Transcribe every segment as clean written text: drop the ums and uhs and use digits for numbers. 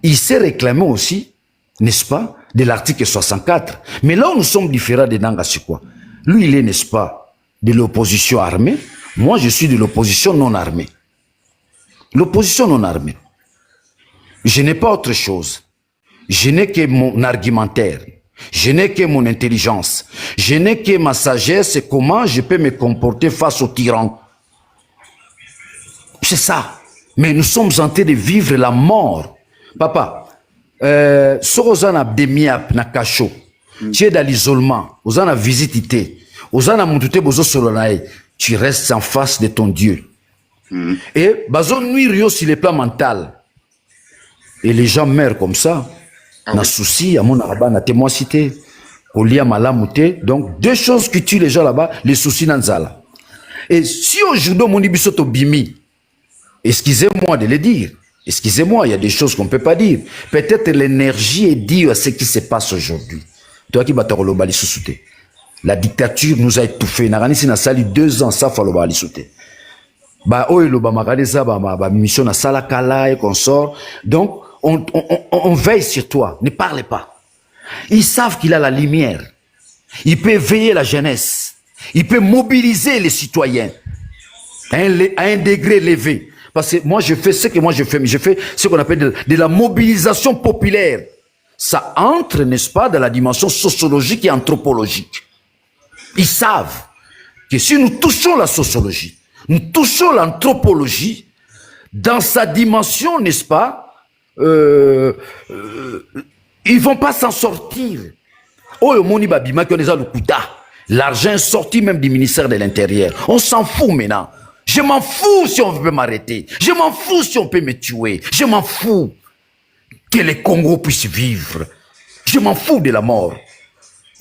il s'est réclamé aussi, n'est-ce pas, de l'article 64. Mais là où nous sommes différents de Nanga, c'est quoi? Lui, il est, n'est-ce pas, de l'opposition armée. Moi, je suis de l'opposition non armée. L'opposition non armée. Je n'ai pas autre chose. Je n'ai que mon argumentaire. Je n'ai que mon intelligence. Je n'ai que ma sagesse et comment je peux me comporter face aux tyrans. C'est ça. Mais nous sommes en train de vivre la mort. Papa, si vous avez des miap na cacho, tu es dans l'isolement, vous avez visité, vous avez monté tu restes en face de ton Dieu. Et bazon nuire sur le plan mental. Et les gens meurent comme ça. Na souci, à mon arabe, na témoin cité, au lia malamouté. Donc, deux choses qui tuent les gens là-bas, les soucis nanzala. Et si aujourd'hui, mon ibisoto bimi, excusez-moi de le dire, excusez-moi, il y a des choses qu'on ne peut pas dire. Peut-être l'énergie est due à ce qui se passe aujourd'hui. Toi qui bata koloba li sous-souté. La dictature nous a étouffés. Narani si na sali 2 ans, ça faut le bali sous-souté. Bah, oh, le bamakadeza, bah, mission na sala kala et consort. Donc, on veille sur toi. Ne parlez pas. Ils savent qu'il a la lumière. Il peut éveiller la jeunesse. Il peut mobiliser les citoyens à un degré élevé. Parce que moi, je fais ce que moi je fais. Mais je fais ce qu'on appelle de la mobilisation populaire. Ça entre, n'est-ce pas, dans la dimension sociologique et anthropologique. Ils savent que si nous touchons la sociologie, nous touchons l'anthropologie, dans sa dimension, n'est-ce pas, ils vont pas s'en sortir. Oh, moni babima qui ont le kuta. L'argent est sorti même du ministère de l'Intérieur. On s'en fout maintenant. Je m'en fous si on veut m'arrêter. Je m'en fous si on peut me tuer. Je m'en fous que les Congos puissent vivre. Je m'en fous de la mort.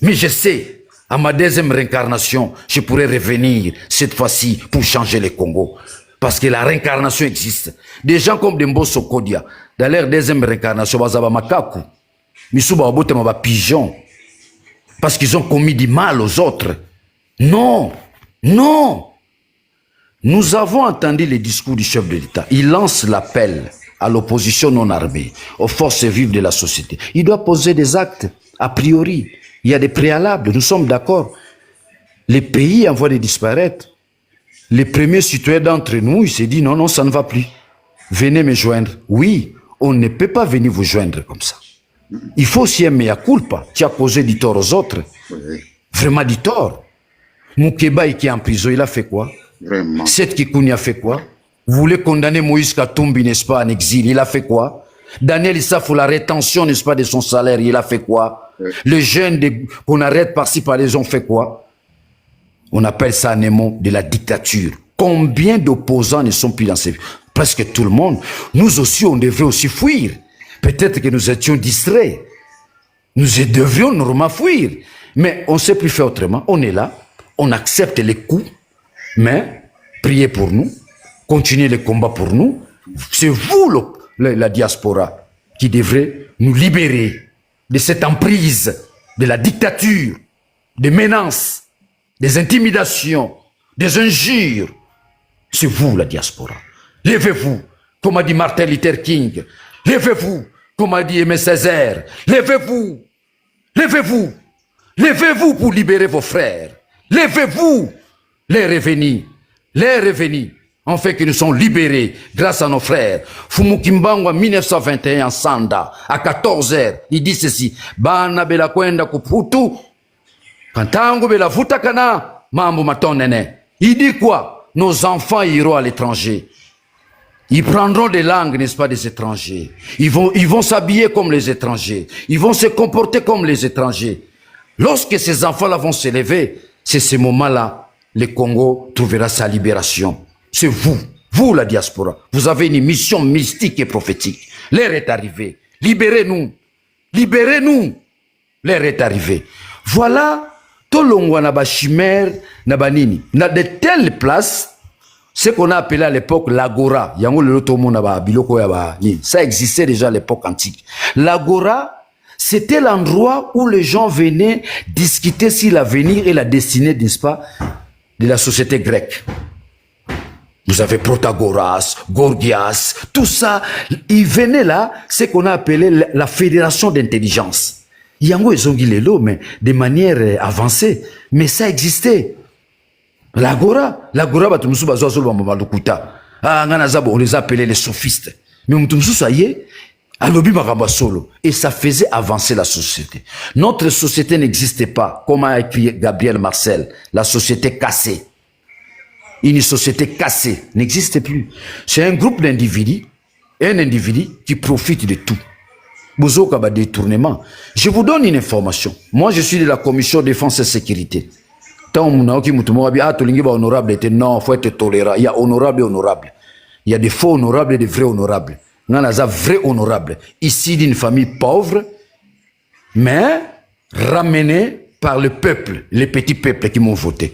Mais je sais, à ma deuxième réincarnation, je pourrais revenir cette fois-ci pour changer les Congos. Parce que la réincarnation existe. Des gens comme Dembo Sokodia, dans leur deuxième réincarnation, bazaba makaku, misuba wabote maba pigeon, parce qu'ils ont commis du mal aux autres. Non, non. Nous avons entendu les discours du chef de l'État. Il lance l'appel à l'opposition non armée, aux forces vives de la société. Il doit poser des actes, a priori. Il y a des préalables, nous sommes d'accord. Les pays en voie de disparaître. Les premiers citoyens d'entre nous, ils se disent non, non, ça ne va plus. Venez me joindre. Oui, on ne peut pas venir vous joindre comme ça. Il faut aussi un mea culpa. Tu as causé du tort aux autres. Vraiment du tort. Moukeba qui est en prison, il a fait quoi? Vraiment. Seth Kikouni a fait quoi? Vous voulez condamner Moïse Katumbi, n'est-ce pas, en exil, il a fait quoi? Daniel Issa pour la rétention, n'est-ce pas, de son salaire, il a fait quoi? Les jeunes qu'on arrête par-ci par-là, ils ont fait quoi? On appelle ça un mot de la dictature. Combien d'opposants ne sont plus dans ces... Presque tout le monde. Nous aussi, on devrait aussi fuir. Peut-être que nous étions distraits. Nous devions normalement fuir. Mais on ne sait plus faire autrement. On est là. On accepte les coups. Mais priez pour nous. Continuez les combats pour nous. C'est vous, la diaspora, qui devrez nous libérer de cette emprise, de la dictature, des menaces, des intimidations, des injures. C'est vous, la diaspora. Levez-vous, comme a dit Martin Luther King. Levez-vous, comme a dit Aimé Césaire. Levez-vous. Levez-vous. Levez-vous pour libérer vos frères. Levez-vous. Les revenus. Les revenus. En fait que nous sommes libérés grâce à nos frères. Fumukimbango 1921 en Sanda, à 14h, il dit ceci. Bana bela kwenda kuputu. Kantango bela futakana. Mambo matonene. Il dit quoi? Nos enfants iront à l'étranger. Ils prendront des langues, n'est-ce pas, des étrangers. Ils vont s'habiller comme les étrangers. Ils vont se comporter comme les étrangers. Lorsque ces enfants-là vont s'élever, c'est ce moment-là, le Congo trouvera sa libération. C'est vous, vous la diaspora. Vous avez une mission mystique et prophétique. L'heure est arrivée. Libérez-nous. Libérez-nous. L'heure est arrivée. Voilà, Tolongwa naba chimère, naba nini. Na de telles places, ce qu'on a appelé à l'époque l'agora. Ça existait déjà à l'époque antique. L'agora, c'était l'endroit où les gens venaient discuter sur l'avenir et la destinée, n'est-ce pas, de la société grecque. Vous avez Protagoras, Gorgias, tout ça. Ils venaient là, ce qu'on a appelé la fédération d'intelligence. Yango ils ont mais de manière avancée. Mais ça existait. L'agora, batumusu bazoazolo bamalukuta. Ah, on les appelait les sophistes. Mais mutumsu saye, alobi makamba solo. Et ça faisait avancer la société. Notre société n'existait pas, comme a écrit Gabriel Marcel, la société cassée. Une société cassée n'existe plus. C'est un groupe d'individus, un individu qui profite de tout. Bozoka ba détournement. Je vous donne une information. Moi, je suis de la commission défense et sécurité. Tant que honorable était non, il faut être tolérant. Il y a honorable et honorable. Il y a des faux honorables et des vrais honorables. Il y a des vrais honorables. Ici, d'une famille pauvre, mais ramenée par le peuple, les petits peuples qui m'ont voté.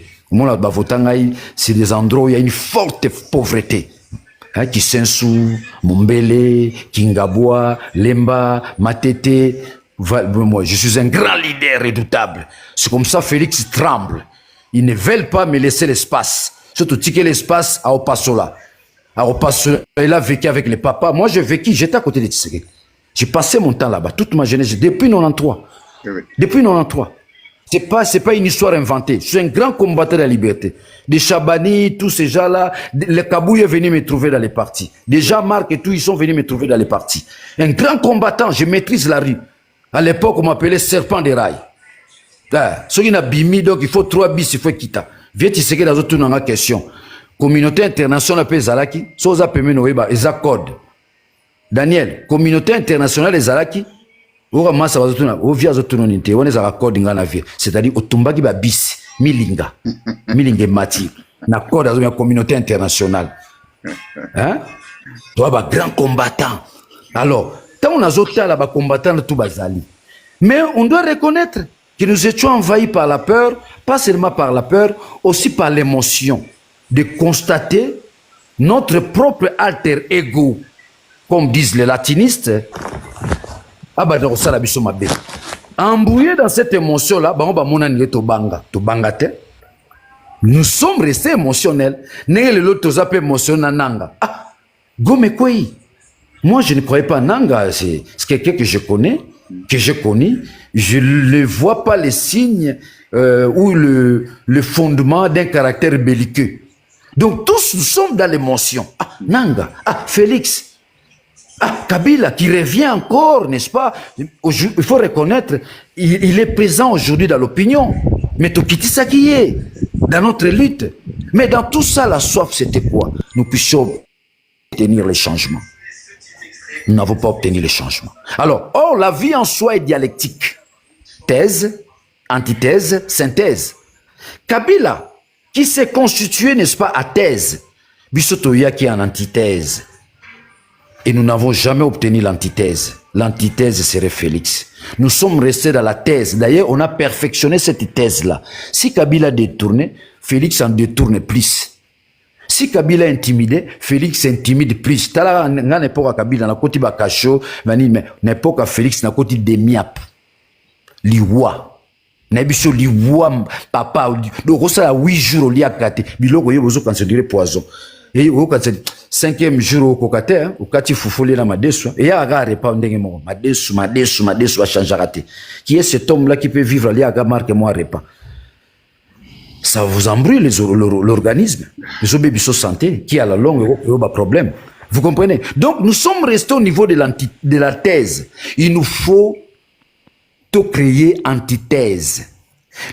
C'est des endroits où il y a une forte pauvreté. Kisensu, Mombele, Kingabwa, Lemba, Matete. Moi, je suis un grand leader redoutable. C'est comme ça Félix tremble. Ils ne veulent pas me laisser l'espace. Surtout ticket l'espace à Opasola. À Opasola, il a vécu avec les papas. Moi, j'ai vécu, j'étais à côté de Tshisekedi. J'ai passé mon temps là-bas, toute ma jeunesse, depuis 93. Oui. Depuis 93. C'est pas une histoire inventée. Je suis un grand combattant de la liberté. Des Chabani, tous ces gens-là, les Kabouye venus me trouver dans les partis. Des Jean-Marc et tout, ils sont venus me trouver dans les partis. Un grand combattant, je maîtrise la rue. À l'époque, on m'appelait serpent des rails. Ceux qui n'ont bimi, donc il faut 3 bis, il faut quitter. Viens, tu sais que dans autres, on a une question. Communauté internationale, peut Zalaki, Soza Pemeno, ils accordent. Daniel, communauté internationale, les Zalaki, c'est-à-dire otumbaki ba bis milinga mati na code dans la communauté internationale, hein, toi ba grand combattant. Alors tant on a zoté là ba combattant tout bazali, mais on doit reconnaître que nous étions envahis par la peur, pas seulement par la peur, aussi par l'émotion de constater notre propre alter ego, comme disent les latinistes. Embrouillé dans cette émotion-là, nous sommes restés émotionnels. Moi, je ne croyais pas Nanga. C'est quelqu'un que je connais, que j'ai connu. Je ne vois pas les signes ou le fondement d'un caractère belliqueux. Donc, tous nous sommes dans l'émotion. Ah, Nanga. Ah, Félix. Ah, Kabila qui revient encore, n'est-ce pas? Il faut reconnaître, il est présent aujourd'hui dans l'opinion. Mais Tokitisa qui est dans notre lutte. Mais dans tout ça, la soif, c'était quoi? Nous puissions obtenir les changements. Nous n'avons pas obtenu les changements. Alors, or, la vie en soi est dialectique. Thèse, antithèse, synthèse. Kabila, qui s'est constitué, n'est-ce pas, à thèse. Bissotoya qui est en antithèse. Et nous n'avons jamais obtenu l'antithèse. L'antithèse serait Félix. Nous sommes restés dans la thèse. D'ailleurs, on a perfectionné cette thèse-là. Si Kabila détournait, Félix en détourne plus. Si Kabila intimidait, Félix intimide plus. Tala n'a n'époque à Kabila, n'a côté Bakacho, mais n'époque à Félix, n'a côté Demiap. Liwa. N'abisso Liwa, papa. Donc, ça a 8 jours au liakate. Biloko yobozo quand se dirait poison. Et au 5e jour au Kokate, au Kati Foufoulé la Madesu, et il y a un repas Madesu, à changer. Qui est cet homme-là qui peut vivre à marque moi repas? Ça vous embrouille l'organisme. Les bébés sont santé, qui a la longue, il y a un problème. Vous comprenez? Donc nous sommes restés au niveau de la thèse. Il nous faut tout créer antithèse.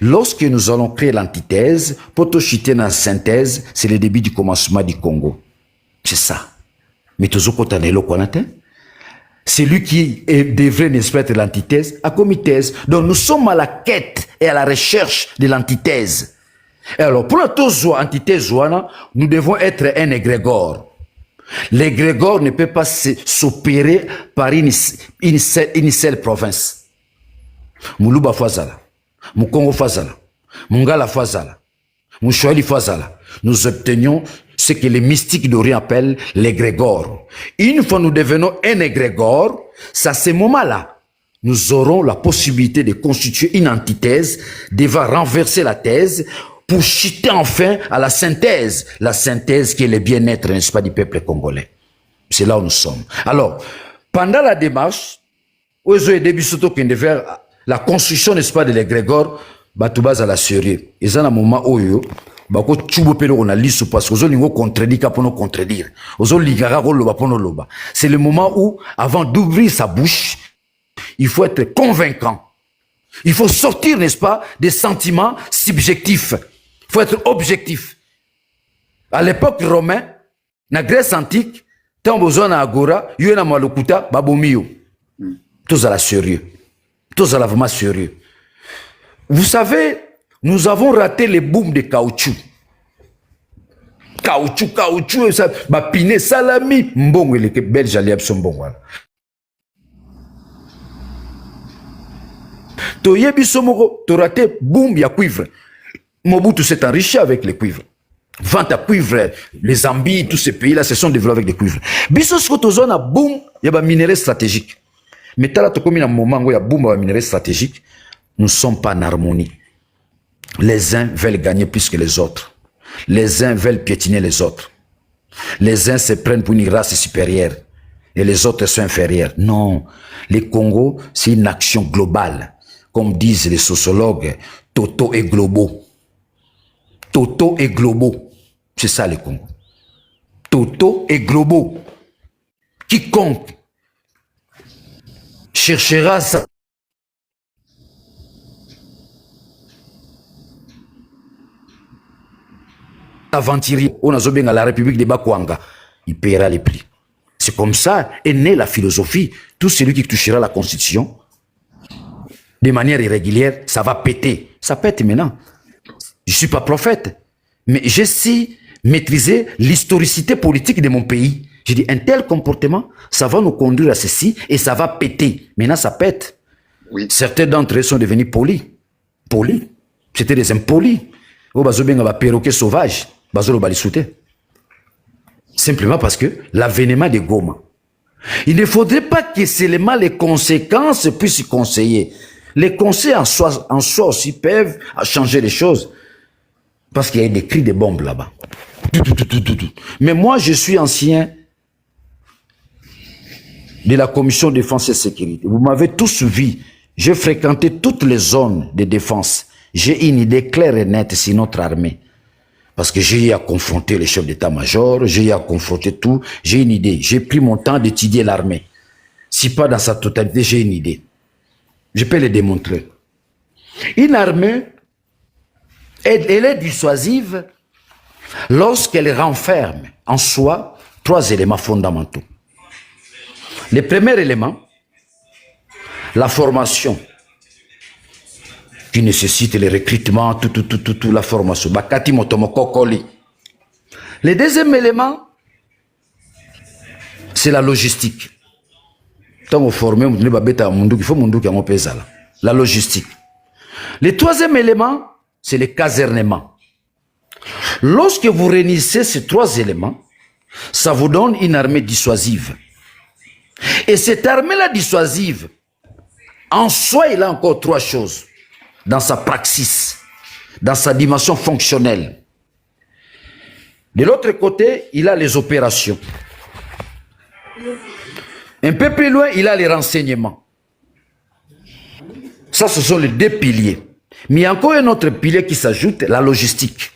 Lorsque nous allons créer l'antithèse, pour tout chuter dans la synthèse, c'est le début du commencement du Congo. C'est ça. Mais tout ce c'est lui qui devrait, n'est-ce pas, être l'antithèse, à comithèse. Donc nous sommes à la quête et à la recherche de l'antithèse. Et alors, pour la antithèse, nous devons être un égrégore. L'égrégore ne peut pas s'opérer par une seule province. Moulouba Fazala. Mukongo Fazala, Mungala Fazala, Mouchouali Fazala, nous obtenions ce que les mystiques d'Orient appellent l'égrégore. Une fois nous devenons un égrégore, c'est à ce moment-là, nous aurons la possibilité de constituer une antithèse, devant renverser la thèse, pour chuter enfin à la synthèse qui est le bien-être, n'est-ce pas, du peuple congolais. C'est là où nous sommes. Alors, pendant la démarche, où ils ont aidé Bissoto qui devait faire la construction, n'est-ce pas, de l'égrégore, Batouba à la sérieux. Ils ont un moment où ils bako tchubo pelo on a lisu parce que ozo lingo contredire pour nous contredire. Ozo ligara loba pour nous loba. C'est le moment où, avant d'ouvrir sa bouche, il faut être convaincant. Il faut sortir, n'est-ce pas, des sentiments subjectifs. Il faut être objectif. À l'époque romaine, na Grèce antique, tant besoin na agora, yo na malukuta babomio. Tous à la sérieux. Tous à la vraiment sérieux. Vous savez, nous avons raté les booms de caoutchouc. Caoutchouc, ça, piné, salami, mbongo, les Belges allaient son bon. To yebi somoko, to raté boom ya cuivre. Mobutu s'est enrichi avec les cuivres. Vente à cuivre, les Zambie, tous ces pays-là se sont développés avec des cuivres. Biso skotozone a boom, il y a minerais stratégiques. Mais là, tu comme un moment où il y a boom à minerais stratégiques, nous ne sommes pas en harmonie. Les uns veulent gagner plus que les autres. Les uns veulent piétiner les autres. Les uns se prennent pour une race supérieure et les autres sont inférieurs. Non, le Congo, c'est une action globale. Comme disent les sociologues, Toto et globaux. Toto et globaux. C'est ça le Congo. Toto et globaux. Quiconque cherchera sa aventurier, on a bien à la République de Bakwanga, il paiera les prix. C'est comme ça est née la philosophie. Tout celui qui touchera la Constitution de manière irrégulière, ça va péter. Ça pète maintenant. Je ne suis pas prophète, mais j'ai su maîtriser l'historicité politique de mon pays. Je dis, un tel comportement, ça va nous conduire à ceci et ça va péter. Maintenant, ça pète. Oui. Certains d'entre eux sont devenus polis. Polis. C'était des impolis. Oh, bah, perroquet sauvage. Simplement parce que l'avènement de Goma. Il ne faudrait pas que seulement les conséquences puissent conseiller. Les conseils en soi aussi peuvent changer les choses. Parce qu'il y a des cris de bombes là-bas. Mais moi, je suis ancien de la Commission Défense et Sécurité. Vous m'avez tous vu. J'ai fréquenté toutes les zones de défense. J'ai une idée claire et nette sur notre armée. Parce que j'ai eu à confronter les chefs d'état-major, j'ai eu à confronter tout, j'ai une idée. J'ai pris mon temps d'étudier l'armée. Si pas dans sa totalité, j'ai une idée. Je peux le démontrer. Une armée, elle est dissuasive lorsqu'elle renferme en soi 3 éléments fondamentaux. Le premier élément, la formation, qui nécessite le recrutement, tout la formation. Le deuxième élément, c'est la logistique. Tant que former, il faut la logistique. Le troisième élément, c'est le casernement. Lorsque vous réunissez ces 3 éléments, ça vous donne une armée dissuasive. Et cette armée-là dissuasive, en soi, il a encore 3 choses. Dans sa praxis, dans sa dimension fonctionnelle. De l'autre côté, il a les opérations. Un peu plus loin, il a les renseignements. Ça, ce sont les 2 piliers. Mais il y a encore un autre pilier qui s'ajoute, la logistique.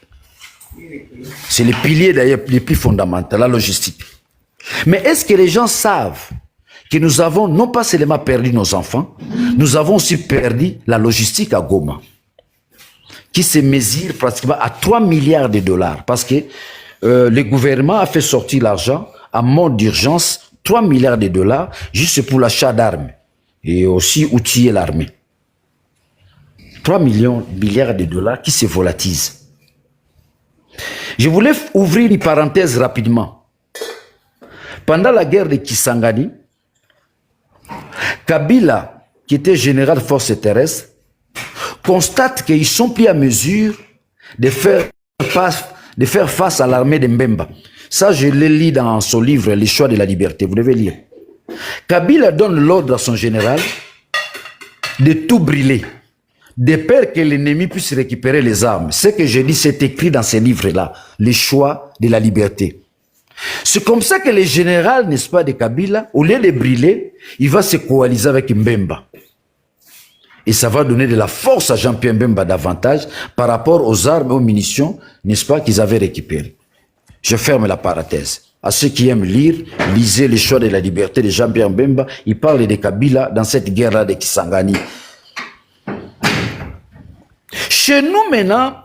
C'est le pilier d'ailleurs le plus fondamental, la logistique. Mais est-ce que les gens savent que nous avons non pas seulement perdu nos enfants, nous avons aussi perdu la logistique à Goma, qui se mesure pratiquement à 3 milliards de dollars, parce que le gouvernement a fait sortir l'argent à mode d'urgence, 3 milliards de dollars, juste pour l'achat d'armes, et aussi outiller l'armée. 3 milliards de dollars qui se volatilisent. Je voulais ouvrir une parenthèse rapidement. Pendant la guerre de Kisangani, Kabila, qui était général de forces terrestres, constate qu'ils sont pris à mesure de faire face à l'armée de Mbemba. Ça, je l'ai lu dans son livre, Les choix de la liberté. Vous devez lire. Kabila donne l'ordre à son général de tout brûler, de peur que l'ennemi puisse récupérer les armes. Ce que je dis, c'est écrit dans ces livres-là, les choix de la liberté. C'est comme ça que le général, n'est-ce pas, de Kabila, au lieu de brûler, il va se coaliser avec Mbemba. Et ça va donner de la force à Jean-Pierre Mbemba davantage par rapport aux armes et aux munitions, n'est-ce pas, qu'ils avaient récupérées. Je ferme la parenthèse. À ceux qui aiment lire, lisez les choix de la liberté de Jean-Pierre Mbemba. Il parle de Kabila dans cette guerre-là de Kisangani. Chez nous maintenant,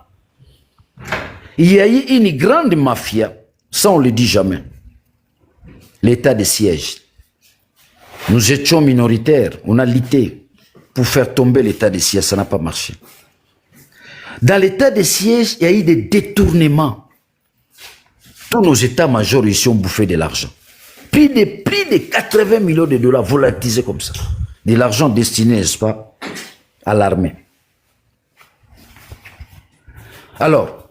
il y a eu une grande mafia. Ça, on ne le dit jamais. L'état de siège. Nous étions minoritaires. On a lutté pour faire tomber l'état de siège. Ça n'a pas marché. Dans l'état de siège, il y a eu des détournements. Tous nos états-majors ici ont bouffé de l'argent. Plus de 80 millions de dollars volatilisés comme ça. De l'argent destiné, n'est-ce pas, à l'armée. Alors,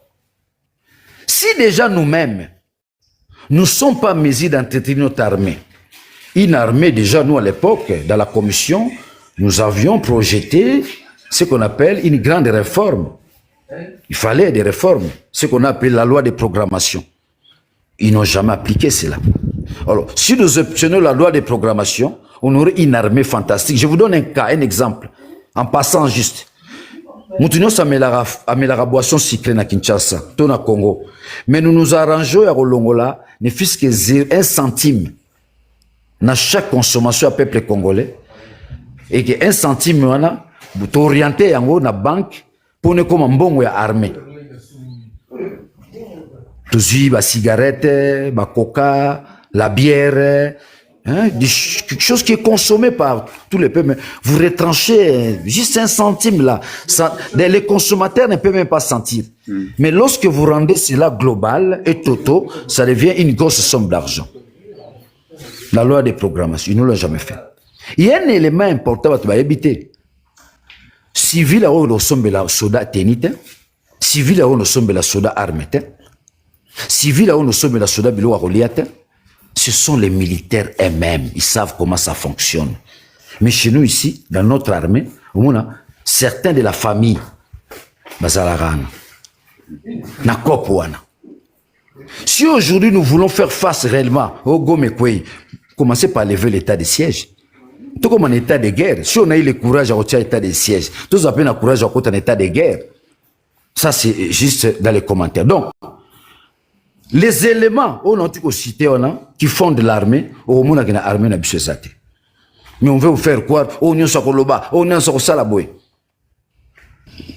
si déjà nous-mêmes, nous ne sommes pas mesures d'entretenir notre armée, une armée, déjà nous à l'époque, dans la commission, nous avions projeté ce qu'on appelle une grande réforme. Il fallait des réformes, ce qu'on appelle la loi de programmation. Ils n'ont jamais appliqué cela. Alors, si nous obtenions la loi de programmation, on aurait une armée fantastique. Je vous donne un cas, un exemple, en passant juste. Nous améliorons boisson cyclée na Kinshasa, tout na Congo. Mais nous nous arrangeons à Rolongola, ne fût-ce que 1 centime dans chaque consommation à peuple congolais. Et que 1 centime, vous orientez en haut na banque pour ne comme un bon armée. Tous la cigarette, la coca, la bière, hein, quelque chose qui est consommé par tous les peuples. Vous retranchez juste 1 centime là. Ça, les consommateurs ne peuvent même pas sentir. Mais lorsque vous rendez cela global et total, ça devient une grosse somme d'argent. La loi de programmation, ils ne l'ont jamais fait. Il y a un élément important à éviter. Civil, on a sombe la soda tenite. Civil, on a sombe la soda armete. Civil, on a sombe la soda bilo aroliate. Ce sont les militaires eux-mêmes. Ils savent comment ça fonctionne. Mais chez nous ici, dans notre armée, on a certains de la famille, Bazalarana, Nakopouana. Si aujourd'hui nous voulons faire face réellement au Gomekwe, commencez par lever l'état de siège. Tout comme en état de guerre. Si on a eu le courage à retirer l'état de siège, tous appellent le courage à retirer un état de guerre. Ça, c'est juste dans les commentaires. Donc, les éléments, on a cité, qui fondent l'armée, au moins, on a l'armée, on a bisoué. Mais on veut vous faire croire, on est sur Koloba, on est sur Salaboué.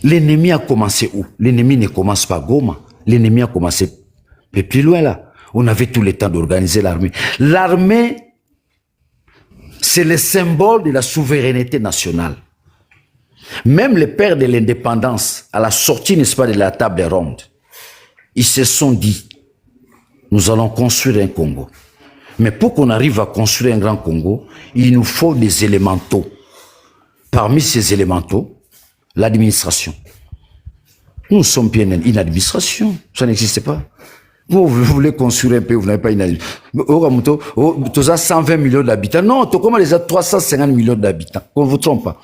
L'ennemi a commencé où? L'ennemi ne commence pas Goma. L'ennemi a commencé plus loin là. On avait tout le temps d'organiser l'armée. L'armée, c'est le symbole de la souveraineté nationale. Même les pères de l'indépendance, à la sortie, n'est-ce pas, de la table ronde, ils se sont dit, nous allons construire un Congo. Mais pour qu'on arrive à construire un grand Congo, il nous faut des élémentaux. Parmi ces élémentaux, l'administration. Nous sommes bien une administration. Ça n'existe pas. Vous voulez construire un pays, vous n'avez pas une administration. Tu as 120 millions d'habitants. Non, tu as les 350 millions d'habitants. On ne vous trompe pas.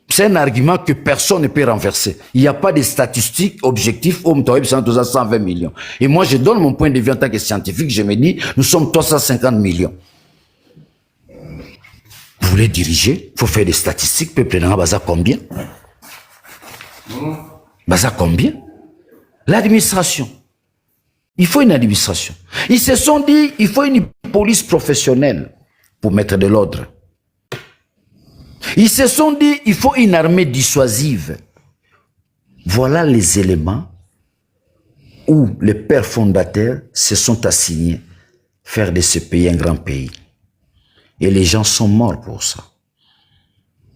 C'est un argument que personne ne peut renverser. Il n'y a pas de statistiques objectifs où tu as 120 millions. Et moi, je donne mon point de vue en tant que scientifique. Je me dis, nous sommes 350 millions. Vous voulez diriger? Il faut faire des statistiques. Peuple n'a pas combien? Baza combien? L'administration. Il faut une administration. Ils se sont dit, il faut une police professionnelle pour mettre de l'ordre. Ils se sont dit, il faut une armée dissuasive. Voilà les éléments où les pères fondateurs se sont assignés faire de ce pays un grand pays. Et les gens sont morts pour ça.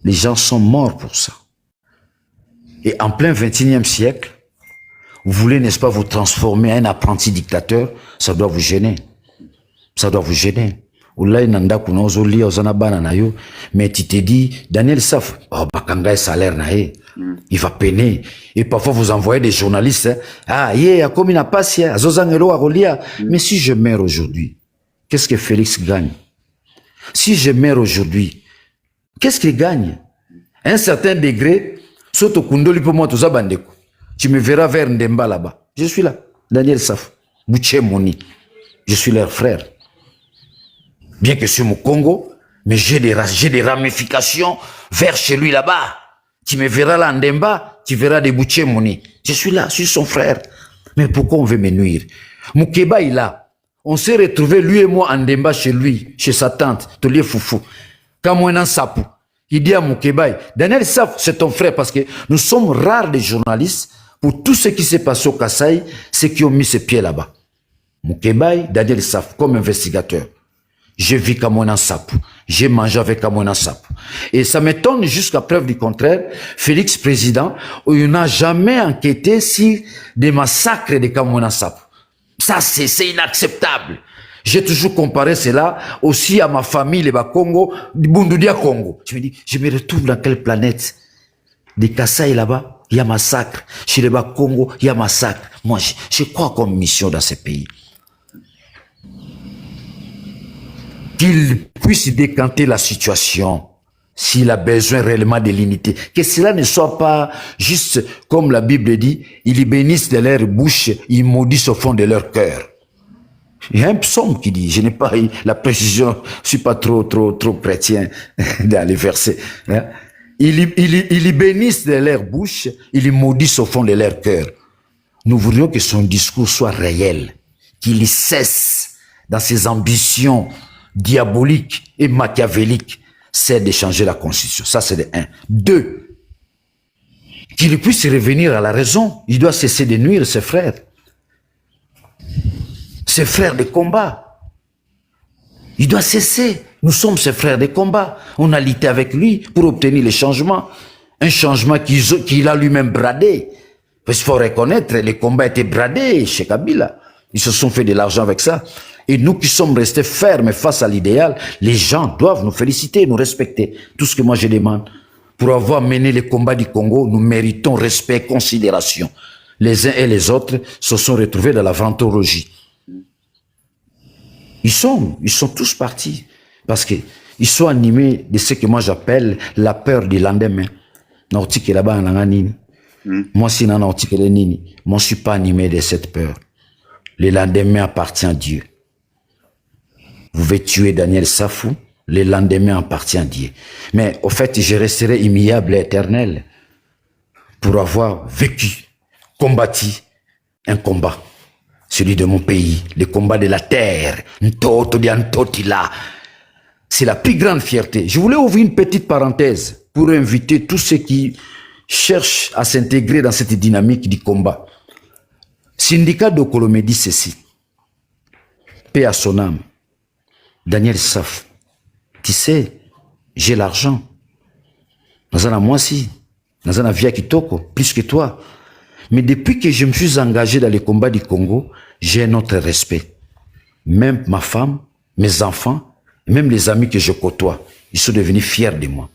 Les gens sont morts pour ça. Et en plein 21e siècle, vous voulez, n'est-ce pas, vous transformer en un apprenti dictateur, ça doit vous gêner. Ça doit vous gêner. Mais tu te dis, Daniel Saf, oh, Bakanga salaire nae, il va peiner. Et parfois vous envoyez des journalistes, hein, ah, yeah, comme il n'a pas si, Zozangelo a relia. Mais si je meurs aujourd'hui, qu'est-ce que Félix gagne? Si je meurs aujourd'hui, qu'est-ce qu'il gagne? À un certain degré, Soto Kundoli pour moi, tout ça, bandeko. Tu me verras vers Ndemba là-bas. Je suis là. Daniel Saf. Bouché Moni. Je suis leur frère. Bien que sur mon Congo, mais j'ai des ramifications vers chez lui là-bas. Tu me verras là en Ndemba, tu verras des Bouché Moni. Je suis là, je suis son frère. Mais pourquoi on veut me nuire? Moukeba est là. On s'est retrouvés, lui et moi, en Ndemba chez lui, chez sa tante, Tolie Foufou. Quand on est en Sapou, il dit à Moukeba, Daniel Saf, c'est ton frère, parce que nous sommes rares des journalistes. Pour tout ce qui s'est passé au Kasaï, ceux qui ont mis ses pieds là-bas. Moukeba, Daniel Saf, comme investigateur. J'ai vu Kamouena Sapou. J'ai mangé avec Kamouena Sapou. Et ça m'étonne jusqu'à preuve du contraire, Félix président, où il n'a jamais enquêté sur des massacres de Kamouena Sapou. Ça, c'est inacceptable. J'ai toujours comparé cela aussi à ma famille, les Bakongo, Bundoudia Congo. Je me dis, je me retrouve dans quelle planète? Des Kasaï là-bas, il y a massacre. Chez les Bakongo, il y a massacre. Moi, je crois comme mission dans ces pays. Qu'il puisse décanter la situation s'il a besoin réellement de l'unité. Que cela ne soit pas juste comme la Bible dit, ils bénissent de leur bouche, ils maudissent au fond de leur cœur. Il y a un psaume qui dit, je n'ai pas la précision, je suis pas trop chrétien dans les versets. Hein? Ils bénissent de leur bouche, ils maudissent au fond de leur cœur. Nous voudrions que son discours soit réel, qu'il cesse dans ses ambitions diaboliques et machiavéliques, c'est de changer la constitution. Ça, c'est de 1. 2, qu'il puisse revenir à la raison. Il doit cesser de nuire ses frères de combat. Il doit cesser. Nous sommes ses frères de combat. On a lutté avec lui pour obtenir les changements. Un changement qu'il a lui-même bradé. Parce qu'il faut reconnaître, les combats étaient bradés chez Kabila. Ils se sont fait de l'argent avec ça. Et nous qui sommes restés fermes face à l'idéal, les gens doivent nous féliciter, nous respecter. Tout ce que moi je demande. Pour avoir mené les combats du Congo, nous méritons respect et considération. Les uns et les autres se sont retrouvés dans la ventorologie. Ils sont tous partis. Parce qu'ils sont animés de ce que moi j'appelle la peur du lendemain. Moi, si moi je ne suis pas animé de cette peur. Le lendemain appartient à Dieu. Vous pouvez tuer Daniel Safou, le lendemain appartient à Dieu. Mais au fait, je resterai immuable et éternel pour avoir vécu, combattu un combat. Celui de mon pays, le combat de la terre. C'est la plus grande fierté. Je voulais ouvrir une petite parenthèse pour inviter tous ceux qui cherchent à s'intégrer dans cette dynamique du combat. Syndicat d'Okolo me dit ceci. Paix à son âme. Daniel Saf, tu sais, j'ai l'argent. Nazana moi aussi. Nazana via Kitoko, plus que toi. Mais depuis que je me suis engagé dans les combats du Congo, j'ai un autre respect. Même ma femme, mes enfants, même les amis que je côtoie, ils sont devenus fiers de moi.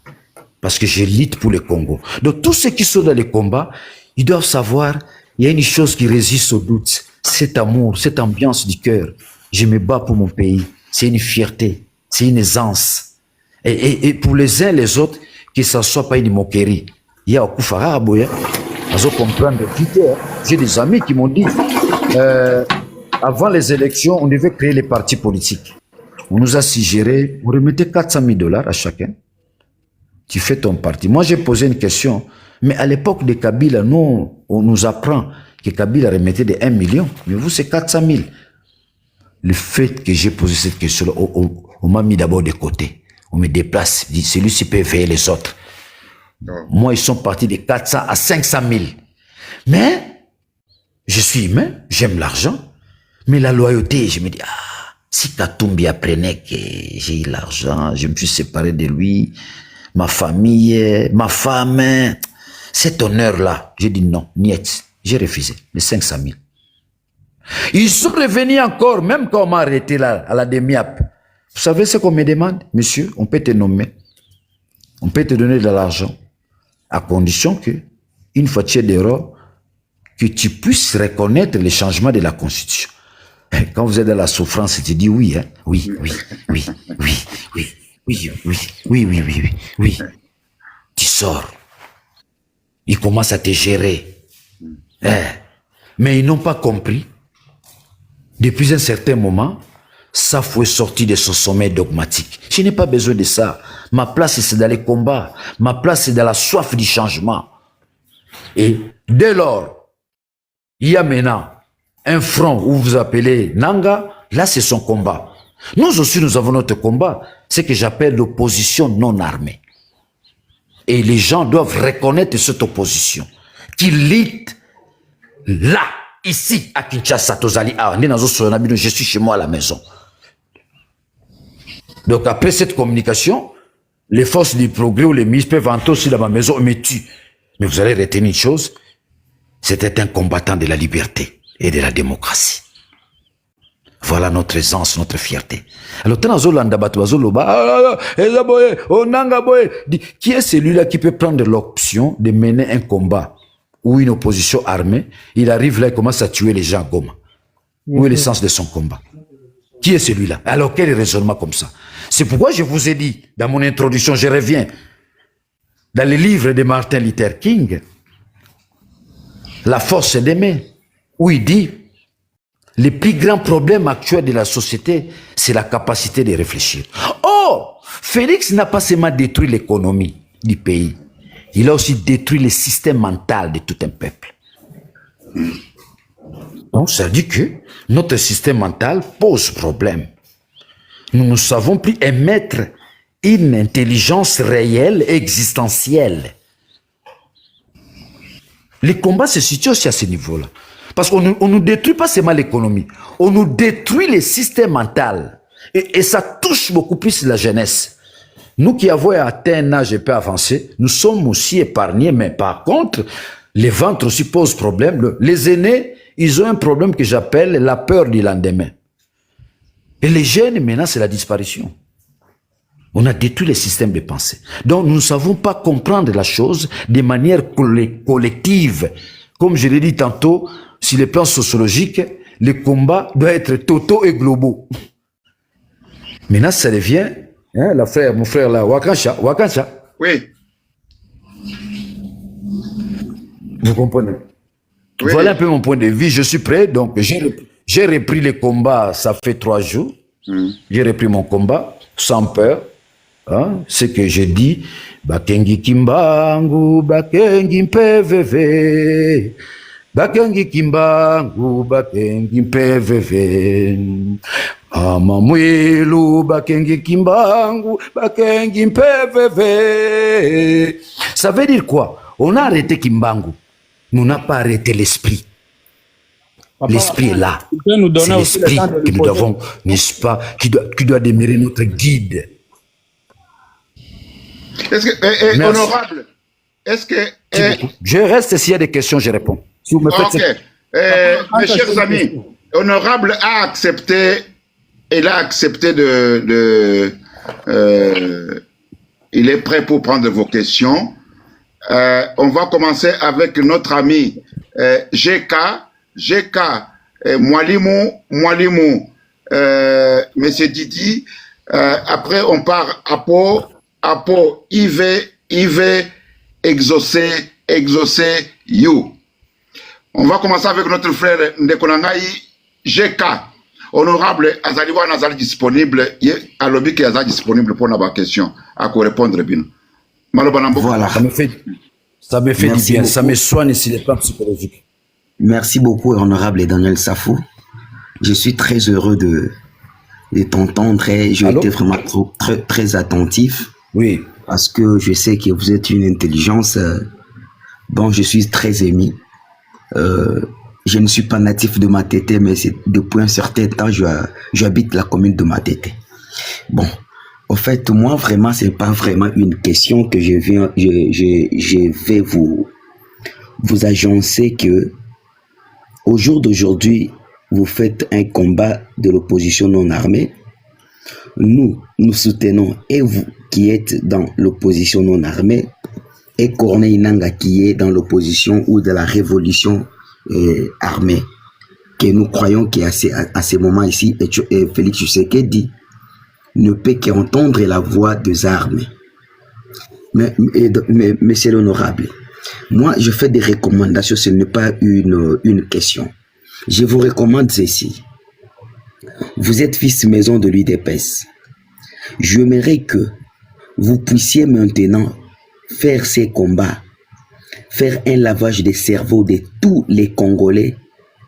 Parce que je lutte pour le Congo. Donc tous ceux qui sont dans les combats, ils doivent savoir, il y a une chose qui résiste au doute. Cet amour, cette ambiance du cœur. Je me bats pour mon pays. C'est une fierté, c'est une aisance. Et pour les uns et les autres, que ça ne soit pas une moquerie. Il y a au Koufara, comprendre vite. J'ai des amis qui m'ont dit, avant les élections, on devait créer les partis politiques. On nous a suggéré, on remettait $400 000 à chacun. Tu fais ton parti. Moi, j'ai posé une question. Mais à l'époque de Kabila, nous, on nous apprend que Kabila remettait de 1 million. Mais vous, c'est 400 000. Le fait que j'ai posé cette question-là, on m'a mis d'abord de côté. On me déplace. Dit, celui-ci peut veiller les autres. Non. Moi, ils sont partis de 400 à 500 000. Mais, je suis humain, j'aime l'argent. Mais la loyauté, je me dis, si Katumbi apprenait que j'ai eu l'argent, je me suis séparé de lui, ma famille, ma femme, cet honneur-là, j'ai dit non, niet. J'ai refusé, les 500 000. Ils sont revenus encore, même quand on m'a arrêté là, à la DEMIAP. Vous savez ce qu'on me demande? Monsieur, on peut te nommer. On peut te donner de l'argent. À condition que, une fois tu es dehors, que tu puisses reconnaître les changements de la Constitution. Quand vous êtes dans la souffrance, tu dis oui, hein? Oui. Tu sors. Ils commencent à te gérer. Mais ils n'ont pas compris. Depuis un certain moment, Safou est sorti de son sommeil dogmatique. Je n'ai pas besoin de ça. Ma place, c'est dans les combats. Ma place, c'est dans la soif du changement. Et dès lors, il y a maintenant un front où vous appelez Nanga. Là, c'est son combat. Nous aussi, nous avons notre combat. C'est que j'appelle l'opposition non armée. Et les gens doivent reconnaître cette opposition. Qui lit là, ici, à Kinshasa, je suis chez moi à la maison. Donc après cette communication, les forces du progrès ou les ministres peuvent entrer aussi dans ma maison et me tuer. Mais vous allez retenir une chose, c'était un combattant de la liberté et de la démocratie. Voilà notre aisance, notre fierté. Alors, qui est celui-là qui peut prendre l'option de mener un combat ou une opposition armée? Il arrive là et commence à tuer les gens à Goma. Où est l'essence de son combat? Qui est celui-là? Alors, quel est le raisonnement comme ça? C'est pourquoi je vous ai dit, dans mon introduction, je reviens, dans le livre de Martin Luther King, La force d'aimer, où il dit, le plus grand problème actuel de la société, c'est la capacité de réfléchir. Or, Félix n'a pas seulement détruit l'économie du pays, il a aussi détruit le système mental de tout un peuple. Donc, ça dit que notre système mental pose problème. Nous ne savons plus émettre une intelligence réelle, existentielle. Les combats se situent aussi à ce niveau-là. Parce qu'on ne nous détruit pas seulement l'économie, on nous détruit le système mental. Et ça touche beaucoup plus la jeunesse. Nous qui avons atteint un âge un peu avancé, nous sommes aussi épargnés, mais par contre, les ventres aussi posent problème. Les aînés, ils ont un problème que j'appelle la peur du lendemain. Et les jeunes, maintenant, c'est la disparition. On a détruit le système de pensée. Donc, nous ne savons pas comprendre la chose de manière collective. Comme je l'ai dit tantôt, sur le plan sociologique, le combat doit être totaux et globaux. Maintenant, ça devient, hein, mon frère là, Wakansha. Oui. Vous comprenez? Oui. Voilà un peu mon point de vue. Je suis prêt. Donc, j'ai repris le combat, ça fait 3 jours. J'ai repris mon combat, sans peur. Hein, ce que j'ai dit, Bakengi Kimbangu, Bakengi Mpeveve. Bakengi Kimbangu, Bakengi Mpeveve. Amamwilu, Bakengi Kimbangu, Bakengi Mpeveve. Ça veut dire quoi? On a arrêté Kimbangu. Nous n'avons pas arrêté l'esprit. L'esprit est là. C'est l'esprit que nous devons, n'est-ce pas, qui doit demeurer notre guide. Est-ce que, honorable, est-ce que... Je reste, s'il y a des questions, je réponds. Si vous me faites mes chers amis, honorable a accepté, il a accepté il est prêt pour prendre vos questions. On va commencer avec notre ami GK, Mwalimu, Monsieur Didi. Après, on part Apo, Yves, exaucé, you. On va commencer avec notre frère Ndekonangaï, GK. Honorable, Azaliwa Nazali disponible, à l'objet qui est disponible pour la question, à quoi répondre bien. Voilà. Ça me fait du bien, beaucoup. Ça me soigne sur les plans psychologiques. Merci beaucoup, honorable Daniel Safou. Je suis très heureux de t'entendre et j'ai été vraiment très attentif. Oui. Parce que je sais que vous êtes une intelligence dont je suis très ému. Je ne suis pas natif de Matete, mais depuis un certain temps, j'habite la commune de Matete. Bon, en fait, moi, vraiment, c'est pas vraiment une question que je vais vous agencer que au jour d'aujourd'hui, vous faites un combat de l'opposition non armée. Nous soutenons, et vous qui êtes dans l'opposition non armée, et Corneille Nangaa qui est dans l'opposition ou de la révolution armée, que nous croyons qu'à ce moment ici, et Félix Tshisekedi ne peut qu'entendre la voix des armes. Mais monsieur l'honorable, Moi, je fais des recommandations, ce n'est pas une question. Je vous recommande ceci. Vous êtes fils maison de l'UDPS. J'aimerais que vous puissiez maintenant faire ces combats, faire un lavage des cerveaux de tous les Congolais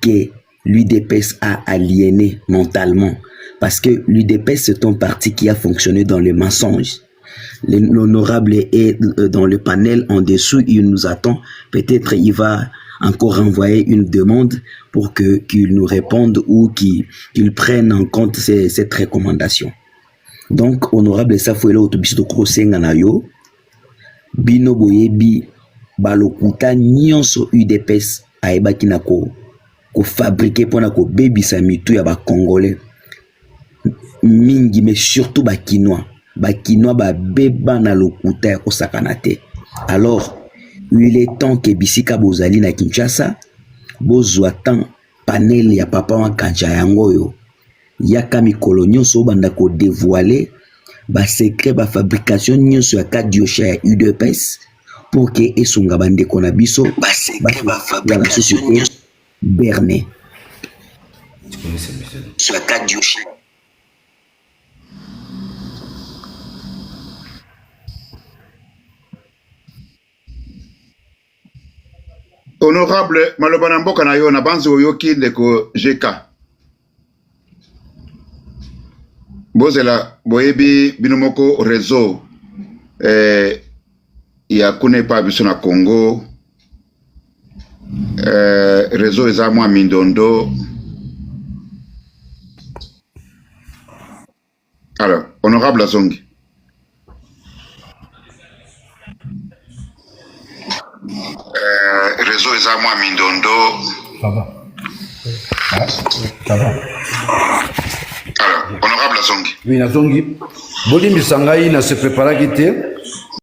que l'UDPS a aliénés mentalement. Parce que l'UDPS, c'est un parti qui a fonctionné dans le mensonge. L'honorable est dans le panel en dessous, il nous attend. Peut-être il va encore envoyer une demande pour qu'il nous réponde ou qu'il prenne en compte cette recommandation. Donc, honorable Safuela Otobiso Krosenga na yo, bino boyebi balokuta nyonso UDPS aebaki na ko fabriquer pona ko bebisa mitu ya ba Congolais mingi, mais surtout ba Kinois ba beba na lokuta ya kosakana te. Alors, il est temps que bisika bozali na Kinshasa bozwa tan panel ya papa wa kanja yango yo yaka mikolo nyonso banda ko dévoiler ba secret ba fabrication nyonso ya kadiocha ya UDPS pour que esunga bandeko na biso ba secret ba fabrication nyonso Berné sur la kadiocha. Honorable malobana mboka na yo na banzi oyoki ndeko GK. Bozela boyebi binomoko réseau ya kune pa biso na Congo, réseau eza mwa mindondo. Alors, honorable Azongi. Réseau eza mwa mindondo. Ça va. Ça va. Alors, honorable Azongi. Oui, Nazongi. Boli Misangai na se préparaki te.